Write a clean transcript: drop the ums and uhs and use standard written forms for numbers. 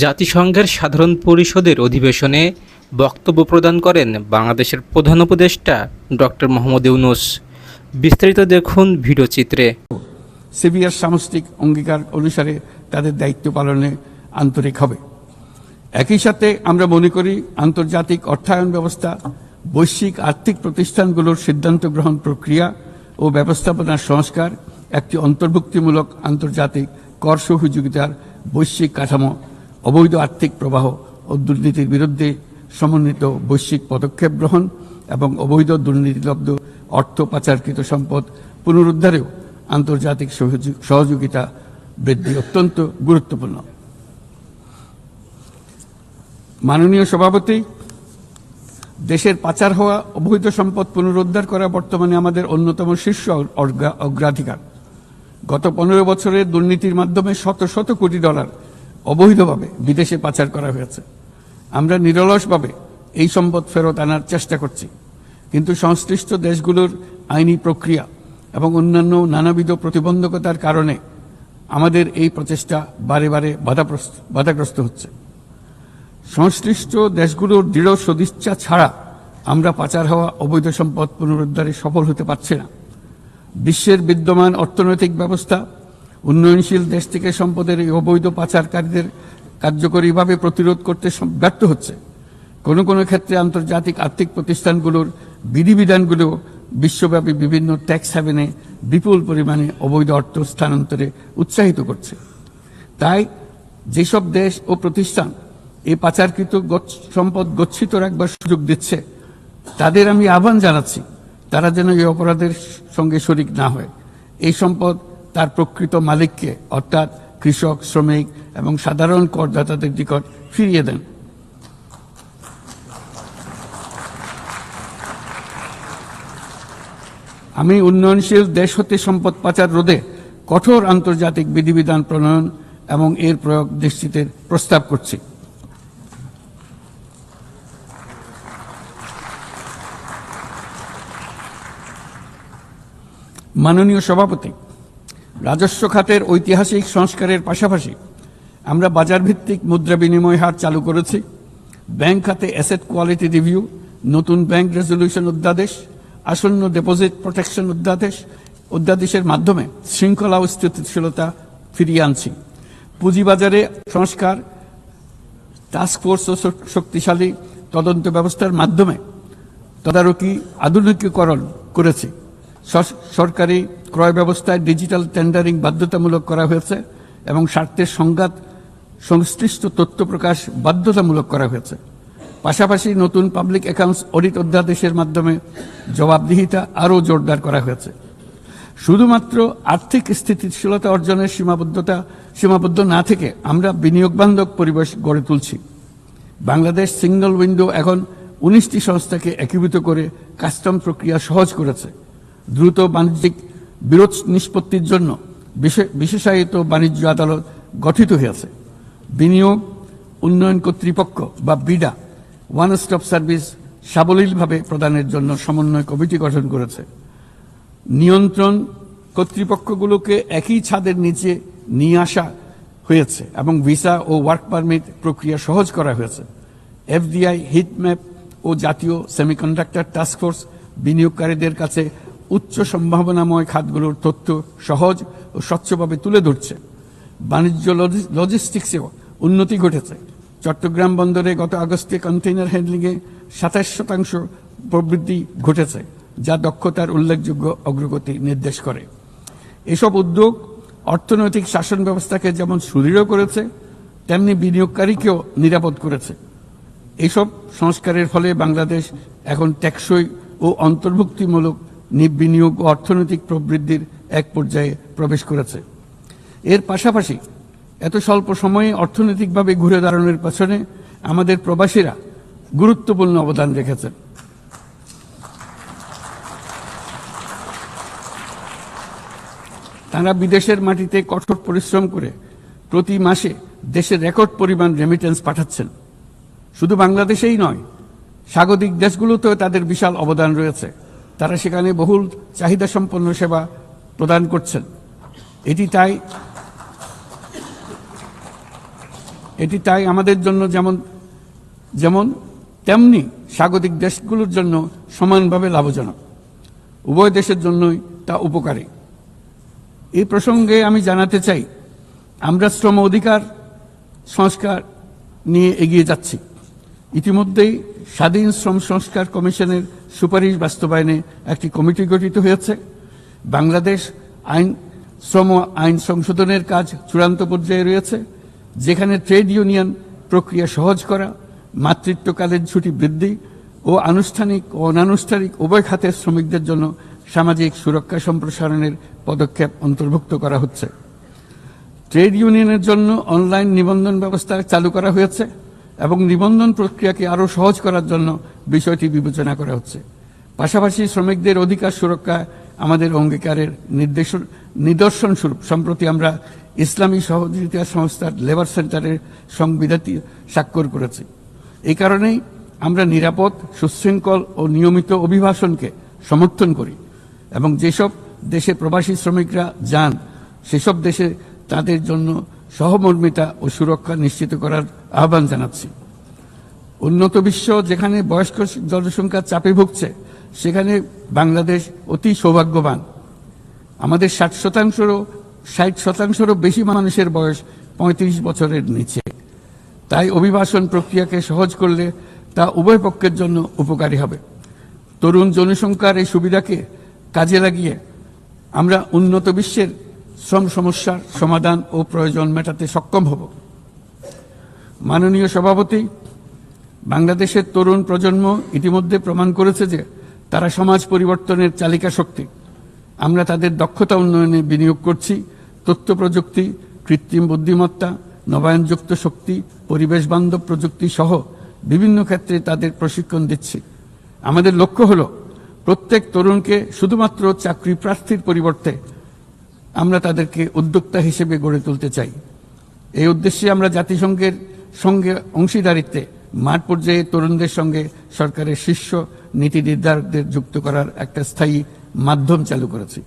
জাতিসংঘের সাধারণ পরিষদের অধিবেশনে বক্তব্য প্রদান করেন বাংলাদেশের প্রধান উপদেষ্টা ডক্টর মোহাম্মদ ইউনূস। বিস্তারিত দেখুন ভিডিওচিত্রে। সিভিয়ার সামষ্টিক অঙ্গীকার অনুসারে তাদের দায়িত্ব পালনে আন্তরিক হবে। একই সাথে আমরা মনে করি আন্তর্জাতিক অর্থায়ন ব্যবস্থা, বৈশ্বিক আর্থিক প্রতিষ্ঠানগুলোর সিদ্ধান্ত গ্রহণ প্রক্রিয়া ও ব্যবস্থাপনার সংস্কার, একটি অন্তর্ভুক্তিমূলক আন্তর্জাতিক কর সহযোগিতার বৈশ্বিক কাঠামো, অবৈধ আর্থিক প্রবাহ ও দুর্নীতির বিরুদ্ধে সমন্বিত বৈশ্বিক পদক্ষেপ গ্রহণ এবং অবৈধ দুর্নীতিলব্ধ অর্থ পাচারকৃত সম্পদ পুনরুদ্ধারেও আন্তর্জাতিক সহযোগিতা বৃদ্ধি অত্যন্ত গুরুত্বপূর্ণ। মাননীয় সভাপতি, দেশের পাচার হওয়া অবৈধ সম্পদ পুনরুদ্ধার করা বর্তমানে আমাদের অন্যতম শীর্ষ অগ্রাধিকার। গত 15 বছরে দুর্নীতির মাধ্যমে শত শত কোটি ডলার অবৈধভাবে বিদেশে পাচার করা হয়েছে। আমরা নিরলসভাবে এই সম্পদ ফেরত আনার চেষ্টা করছি, কিন্তু সংশ্লিষ্ট দেশগুলোর আইনি প্রক্রিয়া এবং অন্যান্য নানাবিধ প্রতিবন্ধকতার কারণে আমাদের এই প্রচেষ্টা বারে বারে বাধাগ্রস্ত হচ্ছে। সংশ্লিষ্ট দেশগুলোর দৃঢ় সদিচ্ছা ছাড়া আমরা পাচার হওয়া অবৈধ সম্পদ পুনরুদ্ধারে সফল হতে পারছি না। বিশ্বের বিদ্যমান অর্থনৈতিক ব্যবস্থা উন্নয়নশীল দেশ থেকে সম্পদের এই অবৈধ পাচারকারীদের কার্যকরীভাবে প্রতিরোধ করতে ব্যর্থ হচ্ছে। কোনো কোনো ক্ষেত্রে আন্তর্জাতিক আর্থিক প্রতিষ্ঠানগুলোর বিধিবিধানগুলো বিশ্বব্যাপী বিভিন্ন ট্যাক্স হ্যাভেনে বিপুল পরিমাণে অবৈধ অর্থ স্থানান্তরে উৎসাহিত করছে। তাই যেসব দেশ ও প্রতিষ্ঠান এই পাচারকৃত সম্পদ গচ্ছিত রাখবার সুযোগ দিচ্ছে, তাদের আমি আহ্বান জানাচ্ছি তারা যেন এই অপরাধের সঙ্গে শরিক না হয়। এই সম্পদ তার প্রকৃত মালিককে অর্থাৎ কৃষক, শ্রমিক এবং সাধারণ করদাতাদের নিকট ফিরিয়ে দেন। আমি উন্নয়নশীল দেশ হতে সম্পদ পাচার রোধে কঠোর আন্তর্জাতিক বিধিবিধান প্রণয়ন এবং এর প্রয়োগ নিশ্চিতের প্রস্তাব করছি। মাননীয় সভাপতি, রাজস্ব খাতের ঐতিহাসিক সংস্কারের পাশাপাশি আমরা বাজারভিত্তিক মুদ্রা বিনিময় হার চালু করেছি। ব্যাংক খাতে অ্যাসেট কোয়ালিটি রিভিউ, নতুন ব্যাংক রেজলিউশন অধ্যাদেশ, আসন্ন ডিপোজিট প্রোটেকশন অধ্যাদেশের মাধ্যমে শৃঙ্খলা ও স্থিতিশীলতা ফিরিয়ে আনছি। পুঁজিবাজারে সংস্কার, টাস্কফোর্স ও শক্তিশালী তদন্ত ব্যবস্থার মাধ্যমে তদারকি আধুনিকীকরণ করেছি। সরকারি ক্রয় ব্যবস্থায় ডিজিটাল টেন্ডারিং বাধ্যতামূলক করা হয়েছে এবং স্বার্থের সংঘাত সংশ্লিষ্ট তথ্য প্রকাশ বাধ্যতামূলক করা হয়েছে। পাশাপাশি নতুন পাবলিক অ্যাকাউন্টস অডিট অধ্যাদেশের মাধ্যমে জবাবদিহিতা আরও জোরদার করা হয়েছে। শুধুমাত্র আর্থিক স্থিতিশীলতা অর্জনের সীমাবদ্ধ না থেকে আমরা বিনিয়োগ বান্ধব পরিবেশ গড়ে তুলছি। বাংলাদেশ সিঙ্গল উইন্ডো এখন 19টি সংস্থাকে একীভূত করে কাস্টম প্রক্রিয়া সহজ করেছে। দ্রুত বাণিজ্যিক বিরোধ নিষ্পত্তির জন্য বিশেষায়িত বাণিজ্য আদালত গঠিত হয়েছে। বিনিয়োগ উন্নয়ন কর্তৃপক্ষ বা বিডা ওয়ান স্টপ সার্ভিস সাবলীলভাবে প্রদানের জন্য সমন্বয় কমিটি গঠন করেছে। নিয়ন্ত্রণ কর্তৃপক্ষগুলোকে একই ছাদের নিচে নিয়ে আসা হয়েছে এবং ভিসা ও ওয়ার্ক পারমিট প্রক্রিয়া সহজ করা হয়েছে। এফডিআই, হিটম্যাপ ও জাতীয় সেমিকন্ডাক্টর টাস্কফোর্স বিনিয়োগকারীদের কাছে উচ্চ সম্ভাবনাময় খাতগুলোর তথ্য সহজ ও স্বচ্ছভাবে তুলে ধরছে। বাণিজ্য লজিস্টিক্সেও উন্নতি ঘটেছে। চট্টগ্রাম বন্দরে গত আগস্টে কন্টেইনার হ্যান্ডলিংয়ে 27% প্রবৃদ্ধি ঘটেছে, যা দক্ষতার উল্লেখযোগ্য অগ্রগতি নির্দেশ করে। এসব উদ্যোগ অর্থনৈতিক শাসন ব্যবস্থাকে যেমন সুদৃঢ় করেছে, তেমনি বিনিয়োগকারীকেও নিরাপদ করেছে। এইসব সংস্কারের ফলে বাংলাদেশ এখন টেকসই ও অন্তর্ভুক্তিমূলক বিনিয়োগ ও অর্থনৈতিক প্রবৃদ্ধির এক পর্যায়ে প্রবেশ করেছে। এর পাশাপাশি এত স্বল্প সময়ে অর্থনৈতিকভাবে ঘুরে দাঁড়ানোর পেছনে আমাদের প্রবাসীরা গুরুত্বপূর্ণ অবদান রেখেছেন। তারা বিদেশের মাটিতে কঠোর পরিশ্রম করে প্রতি মাসে দেশের রেকর্ড পরিমাণ রেমিটেন্স পাঠাচ্ছেন। শুধু বাংলাদেশেই নয়, স্বাগতিক দেশগুলোতেও তাদের বিশাল অবদান রয়েছে। তারা সেখানে বহুল চাহিদা সম্পন্ন সেবা প্রদান করছেন। এটি তাই আমাদের জন্য যেমন তেমনি স্বাগতিক দেশগুলোর জন্য সমানভাবে লাভজনক। উভয় দেশের জন্যই তা উপকারী। এই প্রসঙ্গে আমি জানাতে চাই, আমরা শ্রম অধিকার সংস্কার নিয়ে এগিয়ে যাচ্ছি। ইতিমধ্যেই স্বাধীন শ্রম সংস্কার কমিশনের সুপারিশ বাস্তবায়নে একটি কমিটি গঠিত হয়েছে। বাংলাদেশ শ্রম আইন সংশোধনের কাজ চূড়ান্ত পর্যায়ে রয়েছে, যেখানে ট্রেড ইউনিয়ন প্রক্রিয়া সহজ করা, মাতৃত্বকালীন ছুটি বৃদ্ধি ও আনুষ্ঠানিক ও অনানুষ্ঠানিক উভয় খাতের শ্রমিকদের জন্য সামাজিক সুরক্ষা সম্প্রসারণের পদক্ষেপ অন্তর্ভুক্ত করা হচ্ছে। ট্রেড ইউনিয়নের জন্য অনলাইন নিবন্ধন ব্যবস্থা চালু করা হয়েছে এবং নিবন্ধন প্রক্রিয়াকে আরও সহজ করার জন্য বিষয়টি বিবেচনা করা হচ্ছে। পাশাপাশি শ্রমিকদের অধিকার সুরক্ষায় আমাদের অঙ্গীকারের নিদর্শন স্বরূপ সম্প্রতি আমরা ইসলামী সহযোগিতা সংস্থার লেবার সেন্টারের সংবিধানটি স্বাক্ষর করেছি। এই কারণেই আমরা নিরাপদ, সুশৃঙ্খল ও নিয়মিত অভিবাসনকে সমর্থন করি এবং যেসব দেশে প্রবাসী শ্রমিকরা যান সেসব দেশে তাদের জন্য সহমর্মিতা ও সুরক্ষা নিশ্চিত করার আহ্বান জানাচ্ছি। উন্নত বিশ্ব যেখানে বয়স্ক জনসংখ্যার চাপে ভুগছে, সেখানে বাংলাদেশ অতি সৌভাগ্যবান। আমাদের 60শতাংশেরও বেশি মানুষের বয়স 35 বছরের নিচে। তাই অভিবাসন প্রক্রিয়াকে সহজ করলে তা উভয় পক্ষের জন্য উপকারী হবে। তরুণ জনসংখ্যার এই সুবিধাকে কাজে লাগিয়ে আমরা উন্নত বিশ্বের শ্রম সমস্যার সমাধান ও প্রয়োজন মেটাতে সক্ষম হব। মাননীয় সভাপতি, বাংলাদেশের তরুণ প্রজন্ম ইতিমধ্যে প্রমাণ করেছে যে তারা সমাজ পরিবর্তনের চালিকা শক্তি। আমরা তাদের দক্ষতা উন্নয়নে বিনিয়োগ করছি। তথ্য প্রযুক্তি, কৃত্রিম বুদ্ধিমত্তা, নবায়নযুক্ত শক্তি, পরিবেশ বান্ধব প্রযুক্তি সহ বিভিন্ন ক্ষেত্রে তাদের প্রশিক্ষণ দিচ্ছি। আমাদের লক্ষ্য হল প্রত্যেক তরুণকে শুধুমাত্র চাকরি প্রার্থীর পরিবর্তে আমরা তাদেরকে উদ্যোক্তা হিসেবে গড়ে তুলতে চাই। এই উদ্দেশ্যে আমরা জাতিসংঘের সঙ্গে অংশীদারিত্বে মাঠ পর্যায়ে তরুণদের সঙ্গে সরকারের শীর্ষ নীতি নির্ধারকদের যুক্ত করার একটা স্থায়ী মাধ্যম চালু করেছি।